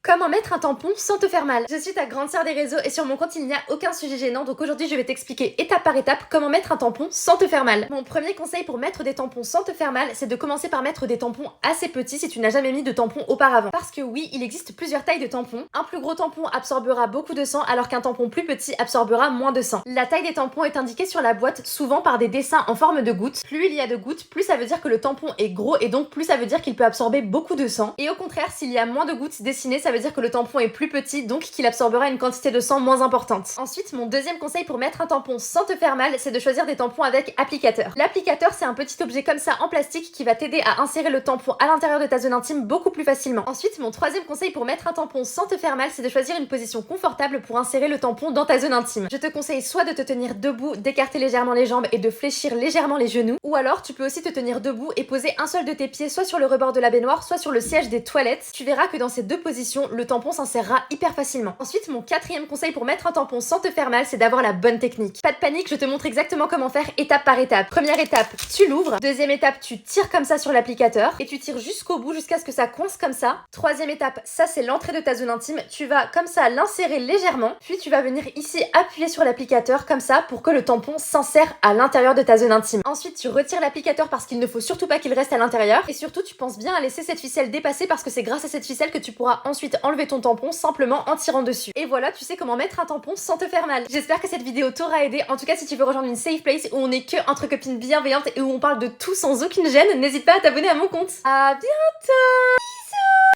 Comment mettre un tampon sans te faire mal? Je suis ta grande sœur des réseaux et sur mon compte il n'y a aucun sujet gênant, donc aujourd'hui je vais t'expliquer étape par étape comment mettre un tampon sans te faire mal. Mon premier conseil pour mettre des tampons sans te faire mal, c'est de commencer par mettre des tampons assez petits si tu n'as jamais mis de tampon auparavant. Parce que oui, il existe plusieurs tailles de tampons. Un plus gros tampon absorbera beaucoup de sang alors qu'un tampon plus petit absorbera moins de sang. La taille des tampons est indiquée sur la boîte souvent par des dessins en forme de gouttes. Plus il y a de gouttes, plus ça veut dire que le tampon est gros et donc plus ça veut dire qu'il peut absorber beaucoup de sang. Et au contraire, s'il y a moins de gouttes dessinées, ça veut dire que le tampon est plus petit, donc qu'il absorbera une quantité de sang moins importante. Ensuite, mon deuxième conseil pour mettre un tampon sans te faire mal, c'est de choisir des tampons avec applicateur. L'applicateur, c'est un petit objet comme ça en plastique qui va t'aider à insérer le tampon à l'intérieur de ta zone intime beaucoup plus facilement. Ensuite, mon troisième conseil pour mettre un tampon sans te faire mal, c'est de choisir une position confortable pour insérer le tampon dans ta zone intime. Je te conseille soit de te tenir debout, d'écarter légèrement les jambes et de fléchir légèrement les genoux, ou alors tu peux aussi te tenir debout et poser un seul de tes pieds soit sur le rebord de la baignoire, soit sur le siège des toilettes. Tu verras que dans ces deux positions, le tampon s'insérera hyper facilement. Ensuite, mon quatrième conseil pour mettre un tampon sans te faire mal, c'est d'avoir la bonne technique. Pas de panique, je te montre exactement comment faire étape par étape. Première étape, tu l'ouvres. Deuxième étape, tu tires comme ça sur l'applicateur et tu tires jusqu'au bout jusqu'à ce que ça coince comme ça. Troisième étape, ça c'est l'entrée de ta zone intime. Tu vas comme ça l'insérer légèrement, puis tu vas venir ici appuyer sur l'applicateur comme ça pour que le tampon s'insère à l'intérieur de ta zone intime. Ensuite, tu retires l'applicateur parce qu'il ne faut surtout pas qu'il reste à l'intérieur et surtout tu penses bien à laisser cette ficelle dépasser parce que c'est grâce à cette ficelle que tu pourras ensuite enlever ton tampon simplement en tirant dessus. Et voilà, tu sais comment mettre un tampon sans te faire mal. J'espère que cette vidéo t'aura aidé. En tout cas, si tu veux rejoindre une safe place où on est que entre copines bienveillantes et où on parle de tout sans aucune gêne, n'hésite pas à t'abonner à mon compte. À bientôt!